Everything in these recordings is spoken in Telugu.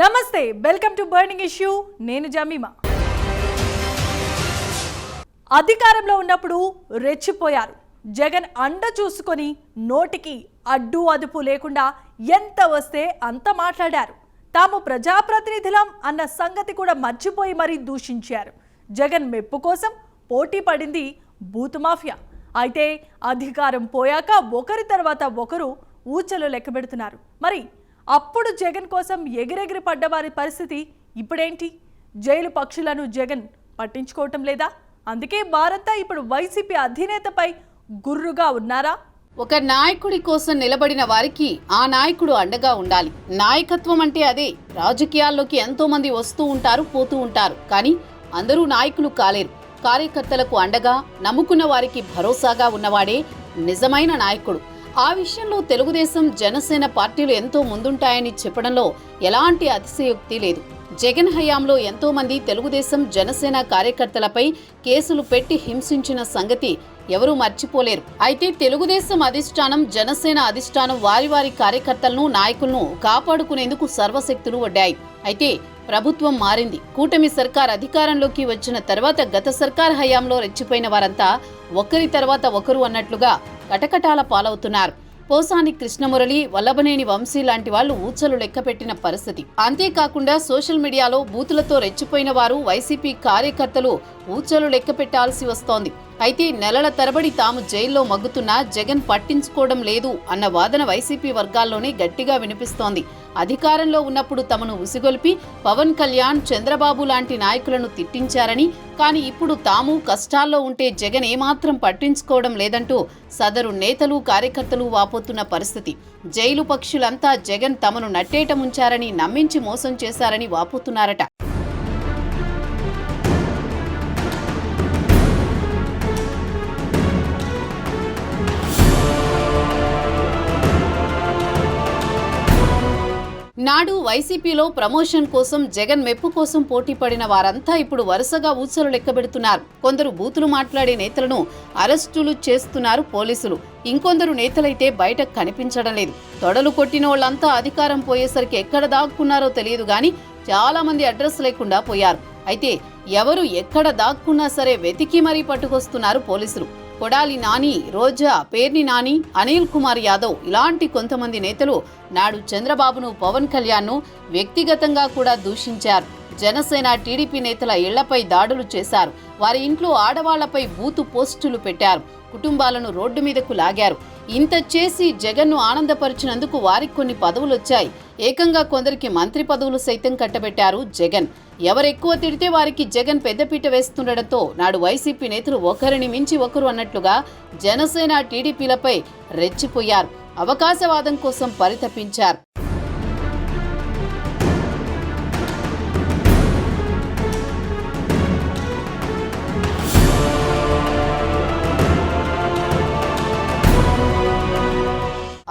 నమస్తే, వెల్కమ్ టు బర్నింగ్ ఇష్యూ. నేను జమీమా. అధికారంలో ఉన్నప్పుడు రెచ్చిపోయారు. జగన్ అండ చూసుకొని నోటికి అడ్డు అదుపు లేకుండా ఎంత వస్తే అంత మాట్లాడారు. తాము ప్రజాప్రతినిధులం అన్న సంగతి కూడా మర్చిపోయి మరీ దూషించారు. జగన్ మెప్పు కోసం పోటీ పడింది బూతు మాఫియా. అయితే అధికారం పోయాక ఒకరి తర్వాత ఒకరు ఊచలు లెక్కబెడుతున్నారు. మరి అప్పుడు జగన్ కోసం ఎగిరెగిరి పడ్డవారి పరిస్థితి ఇప్పుడేంటి? జైలు పక్షులను జగన్ పట్టించుకోవటం లేదా? అందుకే వారంతా ఇప్పుడు వైసీపీ అధినేతపై గుర్రుగా ఉన్నారా? ఒక నాయకుడి కోసం నిలబడిన వారికి ఆ నాయకుడు అండగా ఉండాలి. నాయకత్వం అంటే అదే. రాజకీయాల్లోకి ఎంతో మంది వస్తూ ఉంటారు, పోతూ ఉంటారు. కానీ అందరూ నాయకులు కాలేరు. కార్యకర్తలకు అండగా, నమ్ముకున్న వారికి భరోసాగా ఉన్నవాడే నిజమైన నాయకుడు. ఆ విషయంలో తెలుగుదేశం, జనసేన పార్టీలు ఎంతో ముందుంటాయని చెప్పడంలో ఎలాంటి అతిశయోక్తి లేదు. జగన్ హయాంలో ఎంతో మంది తెలుగుదేశం, జనసేన కార్యకర్తలపై కేసులు పెట్టి హింసించిన సంగతి ఎవరూ మర్చిపోలేరు. అయితే తెలుగుదేశం అధిష్టానం, జనసేన అధిష్టానం వారి వారి కార్యకర్తలను, నాయకులను కాపాడుకునేందుకు సర్వశక్తులు ఒడ్డాయి. అయితే ప్రభుత్వం మారింది. కూటమి సర్కార్ అధికారంలోకి వచ్చిన తర్వాత గత సర్కార్ హయాంలో రెచ్చిపోయిన వారంతా ఒకరి తర్వాత ఒకరు అన్నట్లుగా కటకటాల పాలవుతున్నారు. పోసాని కృష్ణమురళి, వల్లభనేని వంశీ లాంటి వాళ్లు ఊచలు లెక్కపెట్టిన పరిస్థితి. అంతేకాకుండా సోషల్ మీడియాలో బూతులతో రెచ్చిపోయిన వారు, వైసీపీ కార్యకర్తలు ఊచలు లెక్క పెట్టాల్సి వస్తోంది. అయితే నెలల తరబడి తాము జైల్లో మగ్గుతున్నా జగన్ పట్టించుకోవడం లేదు అన్న వాదన వైసీపీ వర్గాల్లోనే గట్టిగా వినిపిస్తోంది. అధికారంలో ఉన్నప్పుడు తమను ఉసిగొల్పి పవన్ కళ్యాణ్, చంద్రబాబు లాంటి నాయకులను తిట్టించారని, కానీ ఇప్పుడు తాము కష్టాల్లో ఉంటే జగన్ ఏమాత్రం పట్టించుకోవడం లేదంటూ సదరు నేతలు, కార్యకర్తలు వాపోతున్న పరిస్థితి. జైలు పక్షులంతా జగన్ తమను నట్టేట ముంచారని, నమ్మించి మోసం చేశారని వాపోతున్నారట. నాడు వైసీపీలో ప్రమోషన్ కోసం, జగన్ మెప్పు కోసం పోటీ పడిన వారంతా ఇప్పుడు వరుసగా ఊచలు లెక్కబెడుతున్నారు. కొందరు బూతులు మాట్లాడే నేతలను అరెస్టులు చేస్తున్నారు పోలీసులు. ఇంకొందరు నేతలైతే బయట కనిపించడం లేదు. తొడలు కొట్టిన వాళ్ళంతా అధికారం పోయేసరికి ఎక్కడ దాక్కున్నారో తెలియదు గాని చాలా మంది అడ్రస్ లేకుండా పోయారు. అయితే ఎవరు ఎక్కడ దాక్కున్నా సరే వెతికి మరీ పట్టుకొస్తున్నారు పోలీసులు. కొడాలి నాని, రోజా, పేర్ని నాని, అనిల్ కుమార్ యాదవ్ ఇలాంటి కొంతమంది నేతలు నాడు చంద్రబాబును, పవన్ కళ్యాణ్ను వ్యక్తిగతంగా కూడా దూషించారు. జనసేన, టీడీపీ నేతల ఇళ్లపై దాడులు చేశారు. వారి ఇంట్లో ఆడవాళ్లపై బూతు పోస్టులు పెట్టారు. కుటుంబాలను రోడ్డు మీదకు లాగారు. ఇంత చేసి జగన్ను ఆనందపరిచినందుకు వారికి కొన్ని పదవులొచ్చాయి. ఏకంగా కొందరికి మంత్రి పదవులు సైతం కట్టబెట్టారు జగన్. ఎవరెక్కువ తిడితే వారికి జగన్ పెద్దపీట వేస్తుండటంతో నాడు వైసీపీ నేతలు ఒకరిని మించి ఒకరు అన్నట్లుగా జనసేన, టీడీపీలపై రెచ్చిపోయారు. అవకాశవాదం కోసం పరితపించారు.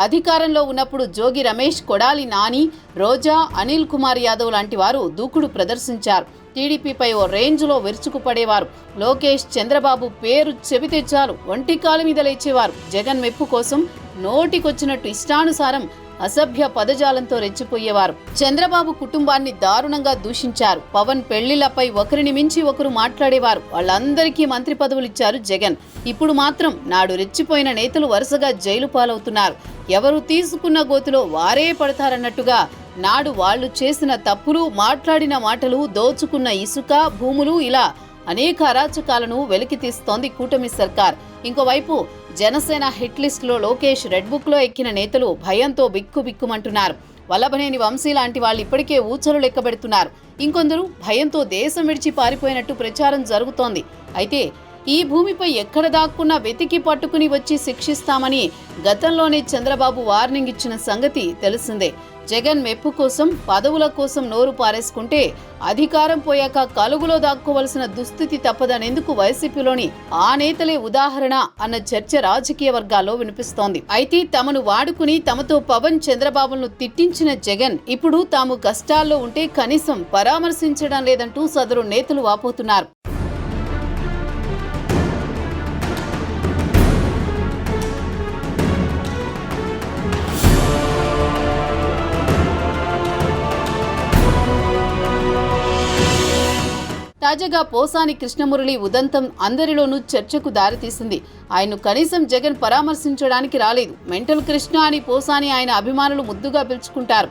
అధికారంలో ఉన్నప్పుడు జోగి రమేష్, కొడాలి నాని, రోజా, అనిల్ కుమార్ యాదవ్ లాంటి వారు దూకుడు ప్రదర్శించారు. టీడీపీపై ఓ రేంజ్లో విరుచుకుపడేవారు. లోకేష్, చంద్రబాబు పేరు చెబితే చాలు ఒంటికాలు మీద లేచేవారు. జగన్ మెప్పు కోసం నోటికొచ్చినట్టు ఇష్టానుసారం అసభ్య పదజాలంతో రెచ్చిపోయేవారు. చంద్రబాబు కుటుంబాన్ని దారుణంగా దూషించారు. పవన్ పెళ్లిళ్లపై ఒకరిని మించి ఒకరు మాట్లాడేవారు. వాళ్ళందరికీ మంత్రి పదవులిచ్చారు జగన్. ఇప్పుడు మాత్రం నాడు రెచ్చిపోయిన నేతలు వరుసగా జైలు పాలవుతున్నారు. ఎవరు తీసుకున్న గోతిలో వారే పడతారన్నట్టుగా నాడు వాళ్లు చేసిన తప్పులు, మాట్లాడిన మాటలు, దోచుకున్న ఇసుక, భూములు ఇలా అనేక అరాచకాలను వెలికితీస్తోంది కూటమి సర్కార్. ఇంకోవైపు జనసేన హిట్ లిస్టులో లోకేష్, రెడ్ బుక్ లో ఎక్కిన నేతలు భయంతో బిక్కుబిక్కుమంటున్నారు. వల్లభనేని వంశీ లాంటి వాళ్ళు ఇప్పటికే ఊచలు లెక్కబెడుతున్నారు. ఇంకొందరు భయంతో దేశం విడిచి పారిపోయినట్టు ప్రచారం జరుగుతోంది. అయితే ఈ భూమిపై ఎక్కడ దాక్కున్నా వెతికి పట్టుకుని వచ్చి శిక్షిస్తామని గతంలోనే చంద్రబాబు వార్నింగ్ ఇచ్చిన సంగతి తెలిసిందే. జగన్ మెప్పు కోసం, పదవుల కోసం నోరు పారేసుకుంటే అధికారం పోయాక కలుగులో దాక్కోవలసిన దుస్థితి తప్పదనేందుకు వైసీపీలోని ఆ నేతలే ఉదాహరణ అన్న చర్చ రాజకీయ వర్గాల్లో వినిపిస్తోంది. అయితే తమను వాడుకుని తమతో పవన్, చంద్రబాబును తిట్టించిన జగన్ ఇప్పుడు తాము కష్టాల్లో ఉంటే కనీసం పరామర్శించడం లేదంటూ సదరు నేతలు వాపోతున్నారు. తాజాగా పోసాని కృష్ణమురళి ఉదంతం అందరిలోనూ చర్చకు దారితీసింది. ఆయన్ను కనీసం జగన్ పరామర్శించడానికి రాలేదు. మెంటల్ కృష్ణ అని పోసాని ఆయన అభిమానులు ముద్దుగా పిలుచుకుంటారు.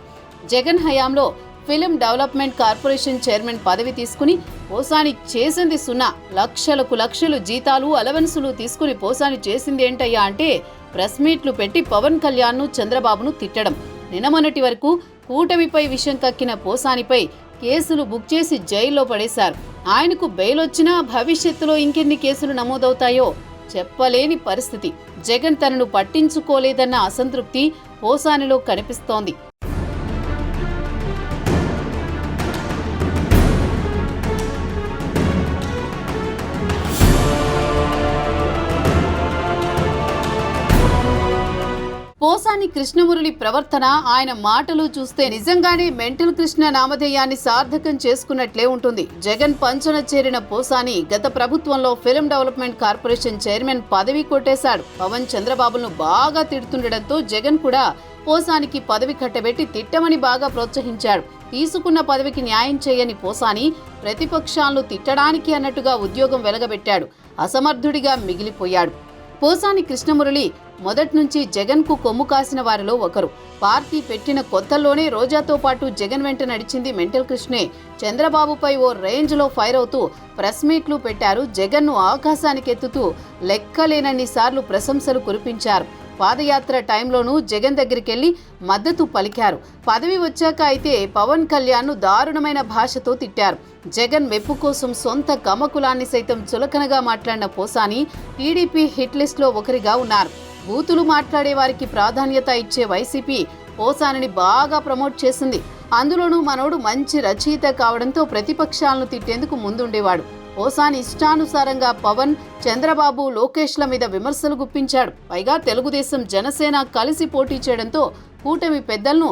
జగన్ హయాంలో ఫిలిం డెవలప్మెంట్ కార్పొరేషన్ చైర్మన్ పదవి తీసుకుని పోసాని చేసింది సున్నా. లక్షలు జీతాలు అలవెన్సులు తీసుకుని పోసాని చేసింది ఏంటయ్యా అంటే ప్రెస్ మీట్లు పెట్టి పవన్ కళ్యాణ్ను చంద్రబాబును తిట్టడం. నిన్నమొన్నటి వరకు కూటమిపై విషం కక్కిన పోసానిపై కేసులు బుక్ చేసి జైల్లో పడేశారు. ఆయనకు బెయిల్ వచ్చినా భవిష్యత్తులో ఇంకెన్ని కేసులు నమోదవుతాయో చెప్పలేని పరిస్థితి. జగన్ తనను పట్టించుకోలేదన్న అసంతృప్తి పోసానిలో కనిపిస్తోంది. పోసాని కృష్ణమురళి ప్రవర్తన, ఆయన మాటలు చూస్తే నిజంగానే మెంటల్ కృష్ణ నామధేయాన్ని సార్థకం చేసుకున్నట్లే ఉంటుంది. జగన్ పంచన చేరిన పోసాని గత ప్రభుత్వంలో ఫిలిం డెవలప్మెంట్ కార్పొరేషన్ చైర్మన్ పదవి కొట్టేశాడు. పవన్ చంద్రబాబును బాగా తిడుతుండటంతో జగన్ కూడా పోసానికి పదవి కట్టబెట్టి తిట్టమని బాగా ప్రోత్సహించాడు. తీసుకున్న పదవికి న్యాయం చేయని పోసాని ప్రతిపక్షాలను తిట్టడానికి అన్నట్టుగా ఉద్యోగం వెలగబెట్టాడు. అసమర్థుడిగా మిగిలిపోయాడు. పోసాని కృష్ణమురళి మొదటి నుంచి జగన్ కు కొమ్ము కాసిన వారిలో ఒకరు. పార్టీ పెట్టిన కొత్తల్లోనే రోజాతో పాటు జగన్ వెంట నడిచింది మెంటల్ కృష్ణే. చంద్రబాబుపై ఓ రేంజ్ లో ఫైర్ అవుతూ ప్రెస్ మీట్లు పెట్టారు. జగన్ ను ఆకాశానికెత్తుతూ లెక్కలేనన్ని సార్లు ప్రశంసలు కురిపించారు. పాదయాత్ర టైంలోనూ జగన్ దగ్గరికెళ్లి మద్దతు పలికారు. పదవి వచ్చాక అయితే పవన్ కళ్యాణ్ను దారుణమైన భాషతో తిట్టారు. జగన్ మెప్పు కోసం సొంత కమకులాన్ని సైతం చులకనగా మాట్లాడిన పోసాని టీడీపీ హిట్ లిస్ట్ లో ఒకరిగా ఉన్నారు. బూతులు మాట్లాడే వారికి ప్రాధాన్యత ఇచ్చే వైసీపీ పోసానిని బాగా ప్రమోట్ చేసింది. అందులోనూ మనోడు మంచి రచయిత కావడంతో ప్రతిపక్షాలను తిట్టేందుకు ముందుండేవాడు. పోసాని ఇష్టానుసారంగా పవన్, చంద్రబాబు, లోకేష్ల మీద విమర్శలు గుప్పించాడు. పైగా తెలుగుదేశం, జనసేన కలిసి పోటీ చేయడంతో కూటమి పెద్దలను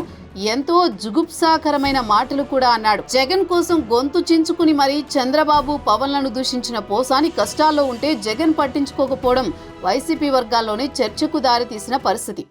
ఎంతో జుగుప్సాకరమైన మాటలు కూడా అన్నాడు. జగన్ కోసం గొంతు చించుకుని మరీ చంద్రబాబు, పవన్లను దూషించిన పోసాని కష్టాల్లో ఉంటే జగన్ పట్టించుకోకపోవడం వైసీపీ వర్గాల్లోనే చర్చకు దారితీసిన పరిస్థితి.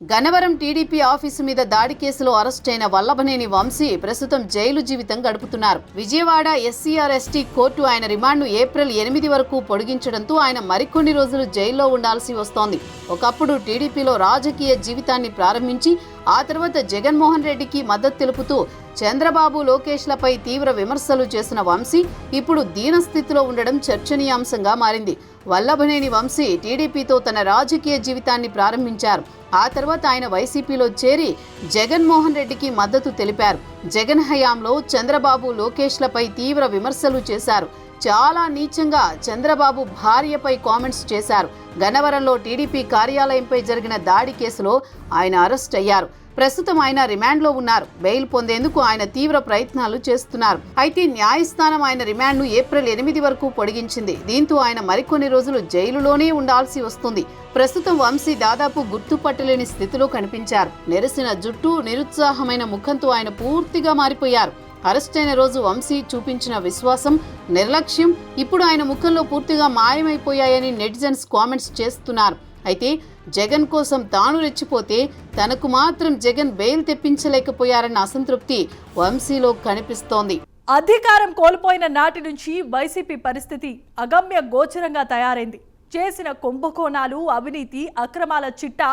గన్నవరం టీడీపీ ఆఫీసు మీద దాడి కేసులో అరెస్టైన వల్లభనేని వంశీ ప్రస్తుతం జైలు జీవితం గడుపుతున్నారు. విజయవాడ SCR/ST కోర్టు ఆయన రిమాండ్ను ఏప్రిల్ 8 వరకు పొడిగించడంతో ఆయన మరికొన్ని రోజులు జైల్లో ఉండాల్సి వస్తోంది. ఒకప్పుడు టీడీపీలో రాజకీయ జీవితాన్ని ప్రారంభించి ఆ తర్వాత జగన్మోహన్ రెడ్డికి మద్దతు తెలుపుతూ చంద్రబాబు, లోకేష్లపై తీవ్ర విమర్శలు చేసిన వంశీ ఇప్పుడు దీనస్థితిలో ఉండడం చర్చనీయాంశంగా మారింది. వల్లభనేని వంశీ టీడీపీతో తన రాజకీయ జీవితాన్ని ప్రారంభించారు. ఆ తర్వాత ఆయన వైసీపీలో చేరి జగన్మోహన్ రెడ్డికి మద్దతు తెలిపారు. జగన్ హయాంలో చంద్రబాబు, లోకేష్లపై తీవ్ర విమర్శలు చేశారు. చాలా నీచంగా చంద్రబాబు భార్యపై కామెంట్స్ చేశారు. గన్నవరంలో టీడీపీ కార్యాలయంపై జరిగిన దాడి కేసులో ఆయన అరెస్ట్ అయ్యారు. ప్రస్తుతం ఆయన రిమాండ్లో ఉన్నారు. బెయిల్ పొందేందుకు ఆయన తీవ్ర ప్రయత్నాలు చేస్తున్నారు. అయితే న్యాయస్థానం ఆయన రిమాండ్ను ఏప్రిల్ 8 వరకు పొడిగించింది. దీంతో ఆయన మరికొన్ని రోజులు జైలులోనే ఉండాల్సి వస్తుంది. ప్రస్తుతం వంశీ దాదాపు గుర్తుపట్టలేని స్థితిలో కనిపించారు. నెరిసిన జుట్టు, నిరుత్సాహమైన ముఖంతో ఆయన పూర్తిగా మారిపోయారు. అరెస్టైన రోజు వంశీ చూపించిన విశ్వాసం, నిర్లక్ష్యం ఇప్పుడు ఆయన ముఖంలో పూర్తిగా మాయమైపోయాయని నెటిజన్స్ కామెంట్స్ చేస్తున్నారు. అయితే జగన్ కోసం తాను రెచ్చిపోతే తనకు మాత్రం జగన్ బెయిల్ తెప్పించలేకపోయారన్న అసంతృప్తి వంశీలో కనిపిస్తోంది. అధికారం కోల్పోయిన నాటి నుంచి వైసీపీ పరిస్థితి అగమ్య గోచరంగా తయారైంది. చేసిన కుంభకోణాలు, అవినీతి, అక్రమాల చిట్టా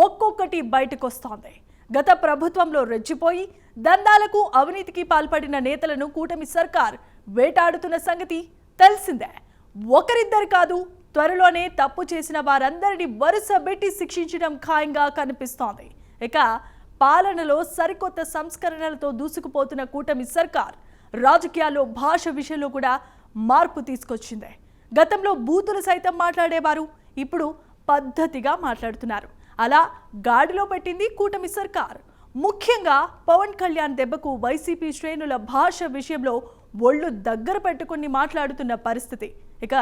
ఒక్కొక్కటి బయటకొస్తోంది. గత ప్రభుత్వంలో రెచ్చిపోయి దందాలకు, అవినీతికి పాల్పడిన నేతలను కూటమి సర్కార్ వేటాడుతున్న సంగతి తెలిసిందే. ఒకరిద్దరు కాదు, త్వరలోనే తప్పు చేసిన వారందరినీ వరుస పెట్టి శిక్షించడం ఖాయంగా కనిపిస్తోంది. ఇక పాలనలో సరికొత్త సంస్కరణలతో దూసుకుపోతున్న కూటమి సర్కార్ రాజకీయాల్లో భాష విషయంలో కూడా మార్పు తీసుకొచ్చింది. గతంలో బూతులు సైతం మాట్లాడేవారు, ఇప్పుడు పద్ధతిగా మాట్లాడుతున్నారు. అలా గాడిలో పెట్టింది కూటమి సర్కార్. ముఖ్యంగా పవన్ కళ్యాణ్ దెబ్బకు వైసీపీ శ్రేణుల భాష విషయంలో ఒళ్ళు దగ్గర పెట్టుకుని మాట్లాడుతున్న పరిస్థితి. ఇక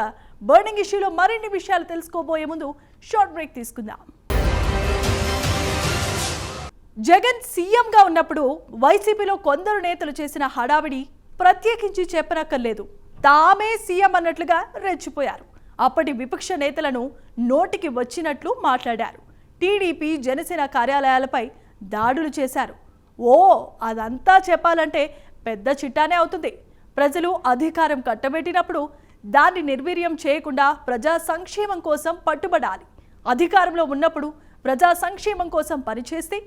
బర్నింగ్ ఇష్యూలో మరిన్ని విషయాలు తెలుసుకోబోయే ముందు షార్ట్ బ్రేక్ తీసుకుందాం. జగన్ సీఎంగా ఉన్నప్పుడు వైసీపీలో కొందరు నేతలు చేసిన హడావిడి ప్రత్యేకించి చెప్పనక్కర్లేదు. తామే సీఎం అన్నట్లుగా రెచ్చిపోయారు. అప్పటి విపక్ష నేతలను నోటికి వచ్చినట్లు మాట్లాడారు. టీడీపీ జనసేన కార్యాలయాలపై దాడులు చేశారు. అదంతా చెప్పాలంటే పెద్ద చిట్టానే అవుతుంది. ప్రజలు అధికారం కట్టబెట్టినప్పుడు దాన్ని నిర్వీర్యం చేయకుండా ప్రజా సంక్షేమం కోసం పట్టుబడాలి. అధికారంలో ఉన్నప్పుడు ప్రజా సంక్షేమం కోసం పనిచేస్తే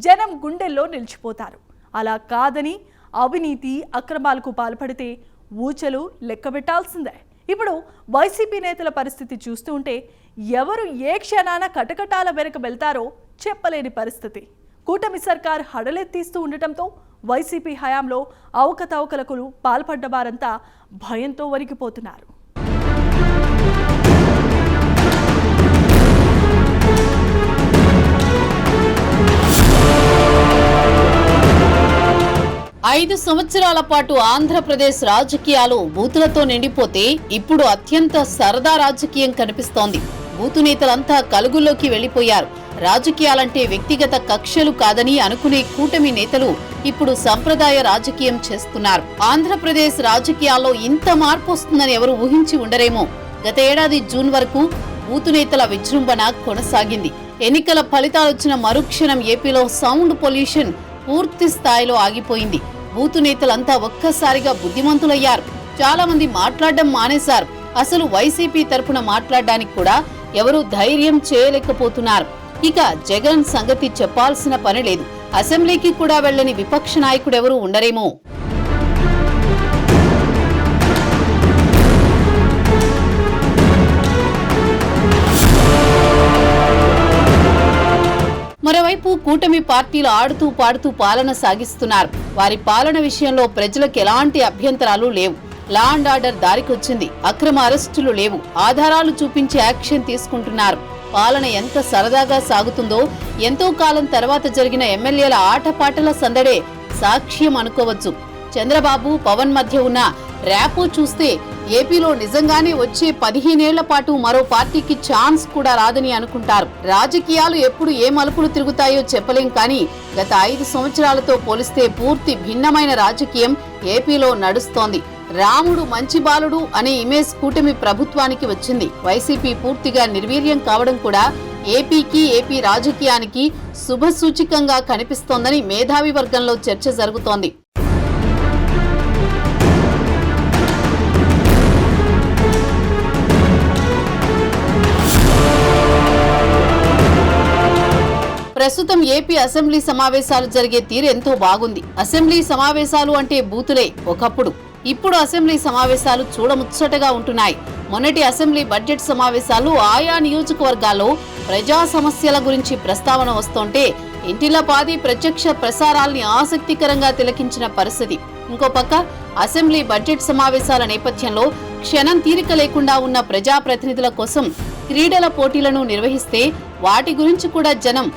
జనం గుండెల్లో నిలిచిపోతారు. అలా కాదని అవినీతి అక్రమాలకు పాల్పడితే ఊచలు లెక్కబెట్టాల్సిందే. ఇప్పుడు వైసీపీ నేతల పరిస్థితి చూస్తూ ఉంటే ఎవరు ఏ క్షణాన కటకటాల వెనక వెళ్తారో చెప్పలేని పరిస్థితి. కూటమి సర్కార్ హడలెత్తిస్తూ ఉండటంతో వైసీపీ హయాంలో అవకతవకలకు పాల్పడ్డ వారంతా భయంతో వణికిపోతున్నారు. ఐదు సంవత్సరాల పాటు ఆంధ్రప్రదేశ్ రాజకీయాలు బూతులతో నిండిపోతే ఇప్పుడు అత్యంత సరదా రాజకీయం కనిపిస్తోంది. బూతు నేతలంతా కలుగుల్లోకి వెళ్లిపోయారు. రాజకీయాలంటే వ్యక్తిగత కక్షలు కాదని అనుకునే కూటమి నేతలు ఇప్పుడు సంప్రదాయ రాజకీయం చేస్తున్నారు. ఆంధ్రప్రదేశ్ రాజకీయాల్లో ఇంత మార్పు వస్తుందని ఎవరు ఊహించి ఉండరేమో. గత ఏడాది జూన్ వరకు బూతు నేతల విజృంభణ కొనసాగింది. ఎన్నికల ఫలితాలొచ్చిన మరుక్షణం ఏపీలో సౌండ్ పొల్యూషన్ పూర్తి స్థాయిలో ఆగిపోయింది. బూతు నేతలంతా ఒక్కసారిగా బుద్ధిమంతులయ్యారు. చాలా మంది మాట్లాడడం మానేశారు. అసలు వైసీపీ తరపున మాట్లాడడానికి కూడా ఎవరూ ధైర్యం చేయలేకపోతున్నారు. ఇక జగన్ సంగతి చెప్పాల్సిన పని లేదు. అసెంబ్లీకి కూడా వెళ్లని విపక్ష నాయకుడెవరూ ఉండరేమో. మరోవైపు కూటమి పార్టీలు ఆడుతూ పాడుతూ పాలన సాగిస్తున్నారు. వారి పాలన విషయంలో ప్రజలకు ఎలాంటి అభ్యంతరాలు లేవు. లా అండ్ ఆర్డర్ దారికొచ్చింది. అక్రమ అరెస్టులు లేవు. ఆధారాలు చూపించి యాక్షన్ తీసుకుంటున్నారు. పాలన ఎంత సరదాగా సాగుతుందో ఎంతో కాలం తర్వాత జరిగిన ఎమ్మెల్యేల ఆటపాటల సందడే సాక్ష్యం అనుకోవచ్చు. చంద్రబాబు పవన్ మధ్య ఉన్న ర్యాపో చూస్తే ఏపీలో నిజంగానే వచ్చే 15 ఏళ్ల పాటు మరో పార్టీకి ఛాన్స్ కూడా రాదని అనుకుంటారు. రాజకీయాలు ఎప్పుడు ఏ మలుపులు తిరుగుతాయో చెప్పలేం, కానీ గత 5 సంవత్సరాలతో పోలిస్తే పూర్తి భిన్నమైన రాజకీయం ఏపీలో నడుస్తోంది. రాముడు మంచి బాలుడు అనే ఇమేజ్ కూటమి ప్రభుత్వానికి వచ్చింది. వైసీపీ పూర్తిగా నిర్వీర్యం కావడం కూడా ఏపీ రాజకీయానికి శుభసూచికంగా కనిపిస్తోందని మేధావి వర్గంలో చర్చ జరుగుతోంది. ప్రస్తుతం ఏపీ అసెంబ్లీ సమావేశాలు జరిగే తీరు ఎంతో బాగుంది. అసెంబ్లీ సమావేశాలు అంటే బూతులే ఒకప్పుడు. ఇప్పుడు అసెంబ్లీ సమావేశాలు చూడముచ్చటగా ఉంటున్నాయి. మొన్నటి అసెంబ్లీ బడ్జెట్ సమావేశాలు ఆయా నియోజకవర్గాల్లో ప్రజా సమస్యల గురించి ప్రస్తావన వస్తుంటే ఇంటిల్లపాది ప్రత్యక్ష ప్రసారాల్ని ఆసక్తికరంగా తిలకించిన పరిస్థితి. ఇంకో పక్క అసెంబ్లీ బడ్జెట్ సమావేశాల నేపథ్యంలో క్షణం తీరిక లేకుండా ఉన్న ప్రజాప్రతినిధుల కోసం క్రీడల పోటీలను నిర్వహిస్తే వాటి గురించి కూడా జనం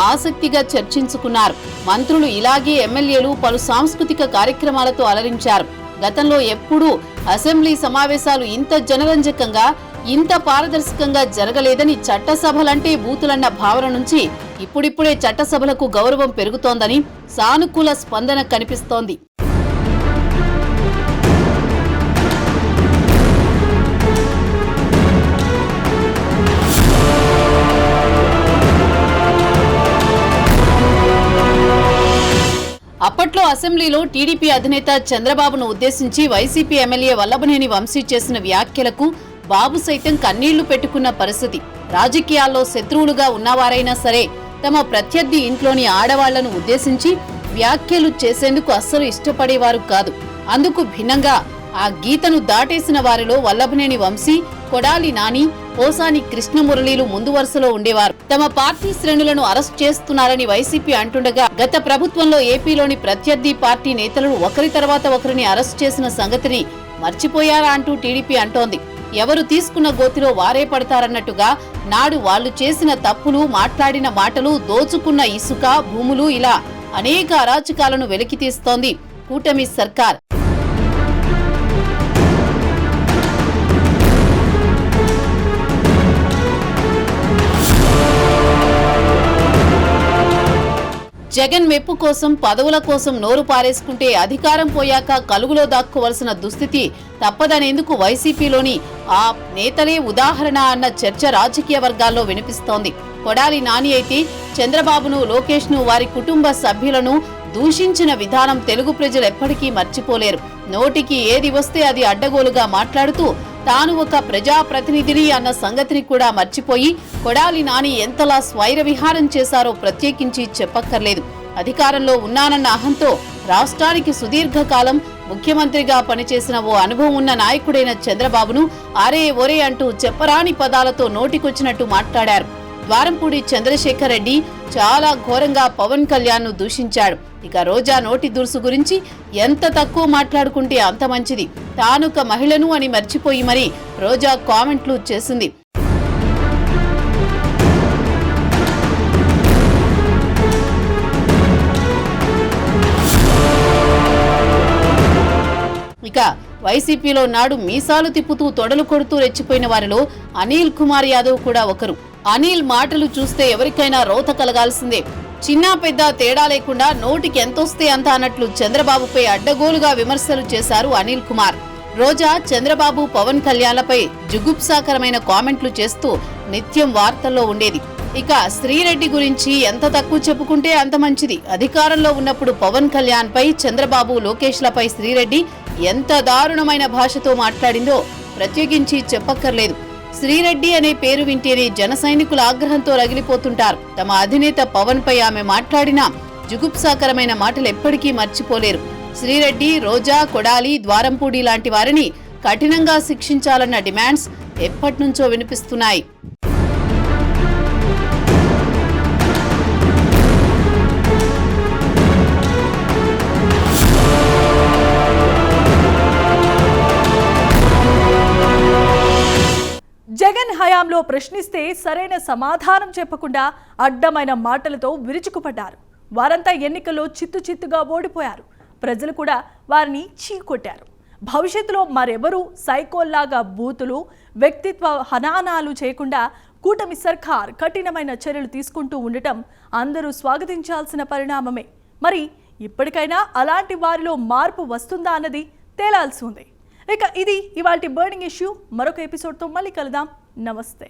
ఆసక్తిగా చర్చించుకున్నారు. మంత్రులు ఇలాగే ఎమ్మెల్యేలు పలు సాంస్కృతిక కార్యక్రమాలతో అలరించారు. గతంలో ఎప్పుడూ అసెంబ్లీ సమావేశాలు ఇంత జనరంజకంగా ఇంత పారదర్శకంగా జరగలేదని, చట్టసభలంటే బూతులన్న భావన నుంచి ఇప్పుడిప్పుడే చట్టసభలకు గౌరవం పెరుగుతోందని సానుకూల స్పందన కనిపిస్తోంది. అప్పట్లో అసెంబ్లీలో టీడీపీ అధినేత చంద్రబాబును ఉద్దేశించి వైసీపీ ఎమ్మెల్యే వల్లభనేని వంశీ చేసిన వ్యాఖ్యలకు బాబు సైతం కన్నీళ్లు పెట్టుకున్న పరిస్థితి. రాజకీయాల్లో శత్రువులుగా ఉన్నవారైనా సరే తమ ప్రత్యర్థి ఇంట్లోని ఆడవాళ్లను ఉద్దేశించి వ్యాఖ్యలు చేసేందుకు అస్సలు ఇష్టపడేవారు కాదు. అందుకు భిన్నంగా ఆ గీతను దాటేసిన వారిలో వల్లభనేని వంశీ, కొడాలి నాని, పోసాని కృష్ణమురళీలు ముందు వరుసలో ఉండేవారు. తమ పార్టీ శ్రేణులను అరెస్ట్ చేస్తున్నారని వైసీపీ అంటుండగా, గత ప్రభుత్వంలో ఏపీలోని ప్రత్యర్థి పార్టీ నేతలను ఒకరి తర్వాత ఒకరిని అరెస్ట్ చేసిన సంగతిని మర్చిపోయారా అంటూ టీడీపీ అంటోంది. ఎవరు తీసుకున్న గోతిలో వారే పడతారన్నట్టుగా నాడు వాళ్లు చేసిన తప్పులు, మాట్లాడిన మాటలు, దోచుకున్న ఇసుక, భూములు ఇలా అనేక అరాచకాలను వెలికితీస్తోంది కూటమి సర్కార్. జగన్ మెప్పు కోసం పదవుల కోసం నోరు పారేసుకుంటే అధికారం పోయాక కలుగులో దాక్కోవలసిన దుస్థితి తప్పదనేందుకు వైసీపీలోని ఆ నేతలే ఉదాహరణ అన్న చర్చ రాజకీయ వర్గాల్లో వినిపిస్తోంది. కొడాలి నాని అయితే చంద్రబాబును, లోకేష్ను, వారి కుటుంబ సభ్యులను దూషించిన విధానం తెలుగు ప్రజలు ఎప్పటికీ మర్చిపోలేరు. నోటికి ఏది వస్తే అది అడ్డగోలుగా మాట్లాడుతూ తాను ఒక ప్రజాప్రతినిధిని అన్న సంగతిని కూడా మర్చిపోయి కొడాలి నాని ఎంతలా స్వైర విహారం చేశారో ప్రత్యేకించి చెప్పక్కర్లేదు. అధికారంలో ఉన్నానన్న అహంతో రాష్ట్రానికి సుదీర్ఘకాలం ముఖ్యమంత్రిగా పనిచేసిన ఓ అనుభవం ఉన్న నాయకుడైన చంద్రబాబును అరే ఒరే అంటూ చెప్పరాని పదాలతో నోటికొచ్చినట్టు మాట్లాడారు. ద్వారంపూడి చంద్రశేఖర్ రెడ్డి చాలా ఘోరంగా పవన్ కళ్యాణ్ ను దూషించాడు. ఇక రోజా నోటి దురుసు గురించి ఎంత తక్కువ మాట్లాడుకుంటే అంత మంచిది. తానొక మహిళను అని మర్చిపోయి మరి రోజా కామెంట్లు చేసింది. ఇక వైసీపీలో నాడు మీసాలు తిప్పుతూ తొడలు కొడుతూ రెచ్చిపోయిన వారిలో అనిల్ కుమార్ యాదవ్ కూడా ఒకరు. అనిల్ మాటలు చూస్తే ఎవరికైనా రోత కలగాల్సిందే. చిన్న పెద్ద తేడా లేకుండా నోటికి ఎంతొస్తే అంత అన్నట్లు చంద్రబాబుపై అడ్డగోలుగా విమర్శలు చేశారు అనిల్ కుమార్. రోజా చంద్రబాబు, పవన్ కళ్యాణ్లపై జుగుప్సాకరమైన కామెంట్లు చేస్తూ నిత్యం వార్తల్లో ఉండేది. ఇక శ్రీరెడ్డి గురించి ఎంత తక్కువ చెప్పుకుంటే అంత మంచిది. అధికారంలో ఉన్నప్పుడు పవన్ కళ్యాణ్ పై, చంద్రబాబు, లోకేష్లపై శ్రీరెడ్డి ఎంత దారుణమైన భాషతో మాట్లాడిందో ప్రత్యేకించి చెప్పక్కర్లేదు. శ్రీరెడ్డి అనే పేరు వింటేనే జన సైనికుల ఆగ్రహంతో రగిలిపోతుంటారు. తమ అధినేత పవన్ పై ఆమె మాట్లాడిన జుగుప్సాకరమైన మాటలు ఎప్పటికీ మర్చిపోలేరు. శ్రీరెడ్డి, రోజా, కొడాలి, ద్వారంపూడి లాంటి వారిని కఠినంగా శిక్షించాలన్న డిమాండ్స్ ఎప్పటినుంచో వినిపిస్తున్నాయి. జగన్ హయాంలో ప్రశ్నిస్తే సరైన సమాధానం చెప్పకుండా అడ్డమైన మాటలతో విరుచుకుపడ్డారు. వారంతా ఎన్నికల్లో చిత్తుగా ఓడిపోయారు. ప్రజలు కూడా వారిని చీకొట్టారు. భవిష్యత్తులో మరెవరూ సైకోల్లాగా బూతులు, వ్యక్తిత్వ హననాలు చేయకుండా కూటమి సర్కార్ కఠినమైన చర్యలు తీసుకుంటూ ఉండటం అందరూ స్వాగతించాల్సిన పరిణామమే. మరి ఇప్పటికైనా అలాంటి వారిలో మార్పు వస్తుందా అన్నది తేలాల్సి ఉంది. ఇక ఇది ఇవాల్టి బర్నింగ్ ఇష్యూ. మరొక ఎపిసోడ్తో మళ్ళీ కలుద్దాం. నమస్తే.